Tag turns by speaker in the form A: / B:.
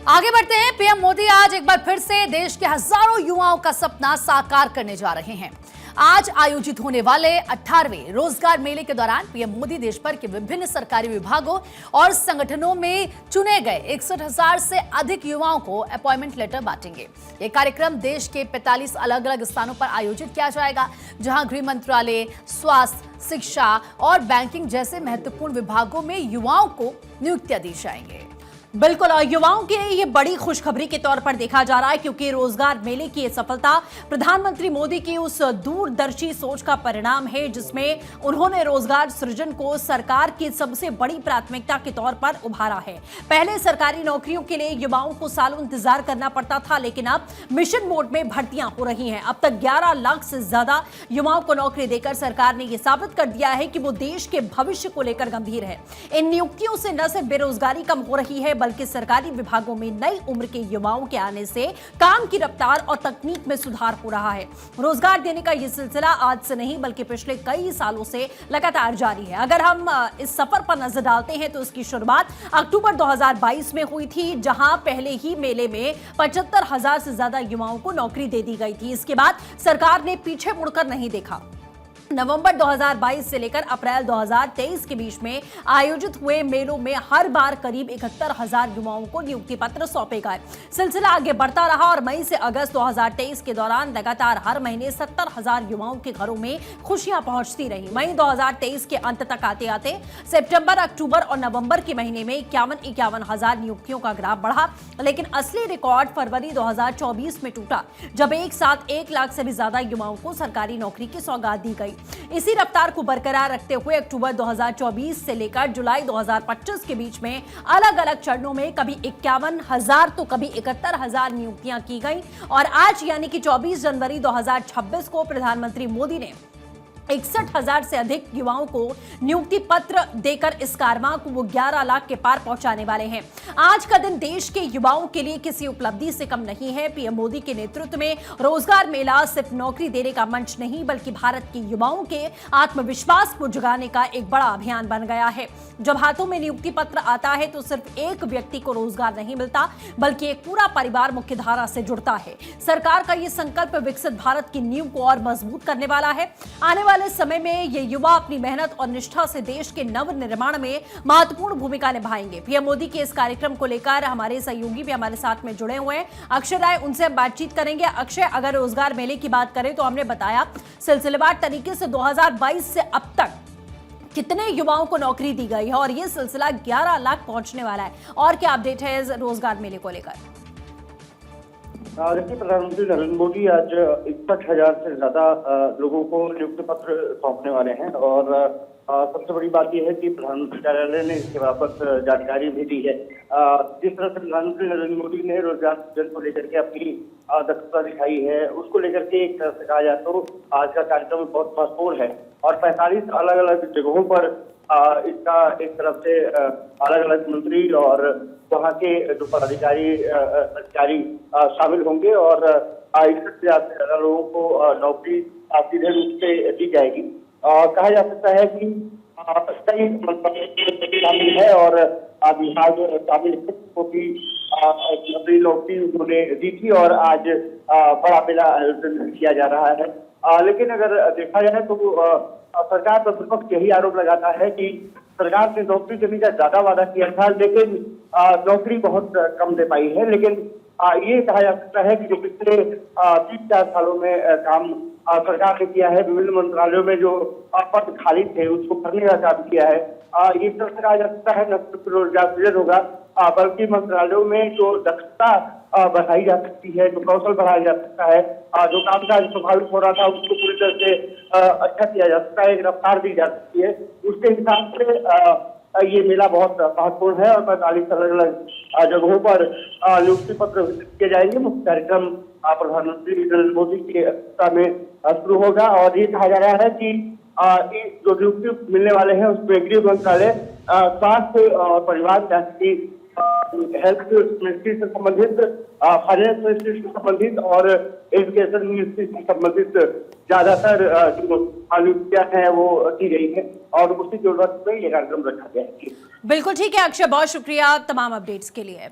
A: आगे बढ़ते हैं। पीएम मोदी आज एक बार फिर से देश के हजारों युवाओं का सपना साकार करने जा रहे हैं। आज आयोजित होने वाले 18वें रोजगार मेले के दौरान पीएम मोदी देश भर के विभिन्न सरकारी विभागों और संगठनों में चुने गए 61,000 से अधिक युवाओं को अपॉइंटमेंट लेटर बांटेंगे। ये कार्यक्रम देश के 45 अलग अलग स्थानों पर आयोजित किया जाएगा, जहां गृह मंत्रालय, स्वास्थ्य, शिक्षा और बैंकिंग जैसे महत्वपूर्ण विभागों में युवाओं को नियुक्तियां दी जाएंगी।
B: बिल्कुल, और युवाओं के लिए ये बड़ी खुशखबरी के तौर पर देखा जा रहा है, क्योंकि रोजगार मेले की ये सफलता प्रधानमंत्री मोदी की उस दूरदर्शी सोच का परिणाम है, जिसमें उन्होंने रोजगार सृजन को सरकार की सबसे बड़ी प्राथमिकता के तौर पर उभारा है। पहले सरकारी नौकरियों के लिए युवाओं को सालों इंतजार करना पड़ता था, लेकिन अब मिशन मोड में भर्तियां हो रही हैं। अब तक 11 लाख से ज्यादा युवाओं को नौकरी देकर सरकार ने यह साबित कर दिया है कि वो देश के भविष्य को लेकर गंभीर है। इन नियुक्तियों से न सिर्फ बेरोजगारी कम हो रही है, बल्कि सरकारी विभागों में नई उम्र के युवाओं के आने से काम की रफ्तार और तकनीक में सुधार हो रहा है। रोजगार देने का यह सिलसिला आज से नहीं, बल्कि पिछले कई सालों से लगातार जारी है। अगर हम इस सफर पर नजर डालते हैं तो इसकी शुरुआत अक्टूबर 2022 में हुई थी, जहां पहले ही मेले में 75,000 से ज्यादा युवाओं को नौकरी दे दी गई थी। इसके बाद सरकार ने पीछे मुड़कर नहीं देखा। नवंबर 2022 से लेकर अप्रैल 2023 के बीच में आयोजित हुए मेलों में हर बार करीब 71,000 युवाओं को नियुक्ति पत्र सौंपे गए। सिलसिला आगे बढ़ता रहा और मई से अगस्त 2023 के दौरान लगातार हर महीने 70,000 युवाओं के घरों में खुशियां पहुंचती रही। मई 2023 के अंत तक आते आते सितंबर, अक्टूबर और नवंबर के महीने में 51,000 नियुक्तियों का ग्राफ बढ़ा, लेकिन असली रिकॉर्ड फरवरी 2024 में टूटा, जब एक साथ 1 लाख से भी ज्यादा युवाओं को सरकारी नौकरी की सौगात दी गई। इसी रफ्तार को बरकरार रखते हुए अक्टूबर 2024 से लेकर जुलाई 2025 के बीच में अलग अलग चरणों में कभी 51,000 तो कभी 71,000 नियुक्तियां की गई। और आज यानी कि 24 जनवरी 2026 को प्रधानमंत्री मोदी ने 61,000 से अधिक युवाओं को नियुक्ति पत्र देकर इस कारवां को वो 11 लाख के पार पहुंचाने वाले हैं। आज का दिन देश के युवाओं के लिए किसी उपलब्धि से कम नहीं है। पीएम मोदी के नेतृत्व में रोजगार मेला सिर्फ नौकरी देने का मंच नहीं, बल्कि भारत के युवाओं के आत्मविश्वास को जगाने का एक बड़ा अभियान बन गया है। जब हाथों में नियुक्ति पत्र आता है तो सिर्फ एक व्यक्ति को रोजगार नहीं मिलता, बल्कि एक पूरा परिवार मुख्यधारा से जुड़ता है। सरकार का यह संकल्प विकसित भारत की नींव को और मजबूत करने वाला है। आने वाले समय में ये युवा अपनी मेहनत और निष्ठा से देश के नव निर्माण में महत्वपूर्ण भूमिका निभाएंगे। पीएम मोदी के इस कार्यक्रम को लेकर हमारे सहयोगी भी हमारे साथ में जुड़े हुए हैं। अक्षय राय, उनसे बातचीत करेंगे। अक्षय, अगर रोजगार मेले की बात करें तो हमने बताया सिलसिलेवार तरीके से 2022 से अब तक कितने युवाओं को नौकरी दी गई है और ये सिलसिला 11 लाख पहुंचने वाला है, और क्या अपडेट है इस रोजगार मेले को लेकर?
C: देखिए, प्रधानमंत्री नरेंद्र मोदी आज 61,000 से ज्यादा लोगों को नियुक्ति पत्र सौंपने वाले हैं। और सबसे बड़ी बात यह है कि प्रधानमंत्री कार्यालय ने इसके बाबत जानकारी भी दी है। जिस तरह से प्रधानमंत्री नरेंद्र मोदी ने रोजगार सृजन को लेकर के अपनी दक्षता दिखाई है, उसको लेकर के एक तरह से कहा जाए तो आज का कार्यक्रम बहुत महत्वपूर्ण है। और 45 अलग अलग जगहों पर इसका एक तरफ से अलग अलग मंत्री और वहाँ के जो पदाधिकारी अधिकारी शामिल होंगे और 61,000 से ज्यादा लोगों को नौकरी सीधे रूप से दी जाएगी। कहा जा सकता है कि कई मंत्रालय शामिल है और विभाग शामिल को भी अपनी नौकरी उन्होंने दी थी और आज बड़ा मेला आयोजन किया जा रहा है। लेकिन अगर देखा जाए तो सरकार पर विपक्ष यही आरोप लगाता है कि सरकार ने नौकरी देने का ज्यादा वादा किया था, लेकिन नौकरी बहुत कम दे पाई है। लेकिन ये कहा जा सकता है कि जो पिछले 3-4 सालों में काम सरकार ने किया है, विभिन्न मंत्रालयों में जो पद खाली थे उसको भरने का काम किया है। ये तरह से कहा जा सकता है न सिर्फ रोजगार सृजन होगा, बल्कि मंत्रालयों में जो दक्षता बढ़ाई जा सकती है, जो कौशल बढ़ाया जा सकता है, जो कामकाज प्रभावित हो रहा था उसको पूरी तरह से अच्छा किया जा सकता है, एक रफ्तार दी जा सकती है। उसके हिसाब से ये मेला बहुत महत्वपूर्ण है और 45 अलग अलग जगहों पर नियुक्ति पत्र वितरित किए जाएंगे। मुख्य कार्यक्रम प्रधानमंत्री नरेंद्र मोदी की अध्यक्षता में शुरू होगा और ये कहा जा रहा है कि जो नियुक्ति मिलने वाले हैं उसमें गृह मंत्रालय, स्वास्थ्य और परिवार हेल्थ मिनिस्ट्री से संबंधित, फाइनेंस मिनिस्ट्री से संबंधित और एजुकेशन मिनिस्ट्री से संबंधित ज्यादातर जो नियुक्तियां हैं वो की गई है और उसी जरूरत में ये कार्यक्रम रखा गया है।
B: बिल्कुल ठीक है अक्षय, बहुत शुक्रिया तमाम अपडेट्स के लिए।